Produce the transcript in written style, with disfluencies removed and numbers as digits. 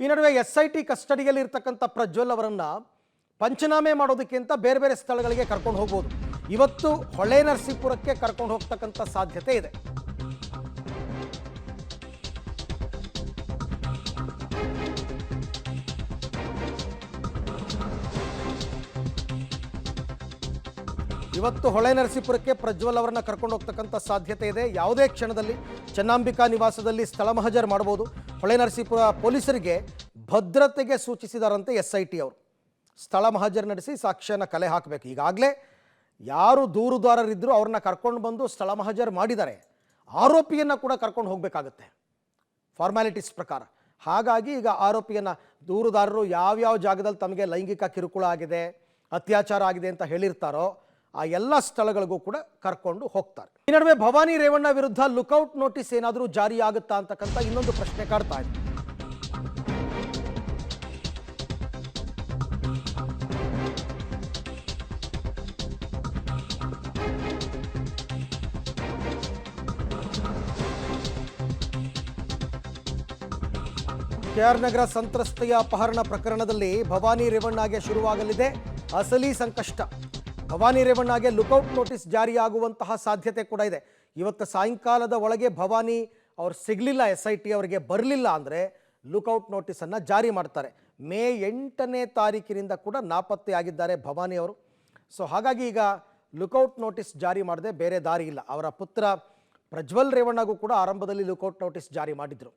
ಈ ನಡುವೆ SIT ಕಸ್ಟಡಿಯಲ್ಲಿ ಇರತಕ್ಕಂತ ಪ್ರಜ್ವಲ್ ಅವರನ್ನ ಪಂಚನಾಮೆ ಮಾಡೋದಕ್ಕೆ ಅಂತ ಬೇರೆ ಬೇರೆ ಸ್ಥಳಗಳಿಗೆ ಕರ್ಕೊಂಡು ಹೋಗಬಹುದು. ಇವತ್ತು ಹೊಳೆನರಸೀಪುರಕ್ಕೆ ಕರ್ಕೊಂಡು ಹೋಗತಕ್ಕಂತ ಸಾಧ್ಯತೆ ಇದೆ. ಇವತ್ತು ಹೊಳೆನರಸೀಪುರಕ್ಕೆ ಪ್ರಜ್ವಲ್ ಅವರನ್ನ ಕರ್ಕೊಂಡು ಹೋಗತಕ್ಕಂತ ಸಾಧ್ಯತೆ ಇದೆ. ಯಾವುದೇ ಕ್ಷಣದಲ್ಲಿ ಚನ್ನಾಂಬಿಕಾ ನಿವಾಸದಲ್ಲಿ ಸ್ಥಳ ಮಹಜರ್ ಮಾಡಬಹುದು. ಹೊಳೆನರಸೀಪುರ ಪೊಲೀಸರಿಗೆ ಭದ್ರತೆಗೆ ಸೂಚಿಸಿದಾರಂತೆ SIT ಅವರು. ಸ್ಥಳ ಮಹಜರ್ ನಡೆಸಿ ಸಾಕ್ಷ್ಯನ ಕಲೆ ಹಾಕಬೇಕು. ಈಗಾಗಲೇ ಯಾರು ದೂರುದಾರರಿದ್ದರೂ ಅವ್ರನ್ನ ಕರ್ಕೊಂಡು ಬಂದು ಸ್ಥಳ ಮಹಜರ್ ಮಾಡಿದ್ದಾರೆ. ಆರೋಪಿಯನ್ನು ಕೂಡ ಕರ್ಕೊಂಡು ಹೋಗಬೇಕಾಗುತ್ತೆ ಫಾರ್ಮ್ಯಾಲಿಟೀಸ್ ಪ್ರಕಾರ. ಹಾಗಾಗಿ ಈಗ ಆರೋಪಿಯನ್ನು ದೂರುದಾರರು ಯಾವ್ಯಾವ ಜಾಗದಲ್ಲಿ ತಮಗೆ ಲೈಂಗಿಕ ಕಿರುಕುಳ ಆಗಿದೆ, ಅತ್ಯಾಚಾರ ಆಗಿದೆ ಅಂತ ಹೇಳಿರ್ತಾರೋ ಆ ಎಲ್ಲ ಸ್ಥಳಗಳಿಗೂ ಕೂಡ ಕರ್ಕೊಂಡು ಹೋಗ್ತಾರೆ. ಈ ನಡುವೆ ಭವಾನಿ ರೇವಣ್ಣ ವಿರುದ್ಧ ಲುಕೌಟ್ ನೋಟಿಸ್ ಏನಾದರೂ ಜಾರಿಯಾಗುತ್ತಾ ಅಂತಕ್ಕಂಥ ಇನ್ನೊಂದು ಪ್ರಶ್ನೆ ಕಾಡ್ತಾ ಇದೆ. KR ನಗರ ಸಂತ್ರಸ್ತೆಯ ಅಪಹರಣ ಪ್ರಕರಣದಲ್ಲಿ ಭವಾನಿ ರೇವಣ್ಣಗೆ ಶುರುವಾಗಲಿದೆ ಅಸಲಿ ಸಂಕಷ್ಟ. ಭವಾನಿ ರೇವಣ್ಣಗೆ ಲುಕೌಟ್ ನೋಟಿಸ್ ಜಾರಿಯಾಗುವಂತಹ ಸಾಧ್ಯತೆ ಕೂಡ ಇದೆ. ಇವತ್ತು ಸಾಯಂಕಾಲದ ಒಳಗೆ ಭವಾನಿ ಅವ್ರು ಸಿಗಲಿಲ್ಲ, SIT ಅವರಿಗೆ ಬರಲಿಲ್ಲ ಅಂದರೆ ಲುಕೌಟ್ ನೋಟಿಸನ್ನು ಜಾರಿ ಮಾಡ್ತಾರೆ. ಮೇ 8ನೇ ತಾರೀಕಿನಿಂದ ಕೂಡ ನಾಪತ್ತೆಯಾಗಿದ್ದಾರೆ ಭವಾನಿ ಅವರು. ಸೊ ಹಾಗಾಗಿ ಈಗ ಲುಕೌಟ್ ನೋಟಿಸ್ ಜಾರಿ ಮಾಡದೆ ಬೇರೆ ದಾರಿ ಇಲ್ಲ. ಅವರ ಪುತ್ರ ಪ್ರಜ್ವಲ್ ರೇವಣ್ಣಗೂ ಕೂಡ ಆರಂಭದಲ್ಲಿ ಲುಕೌಟ್ ನೋಟಿಸ್ ಜಾರಿ ಮಾಡಿದರು.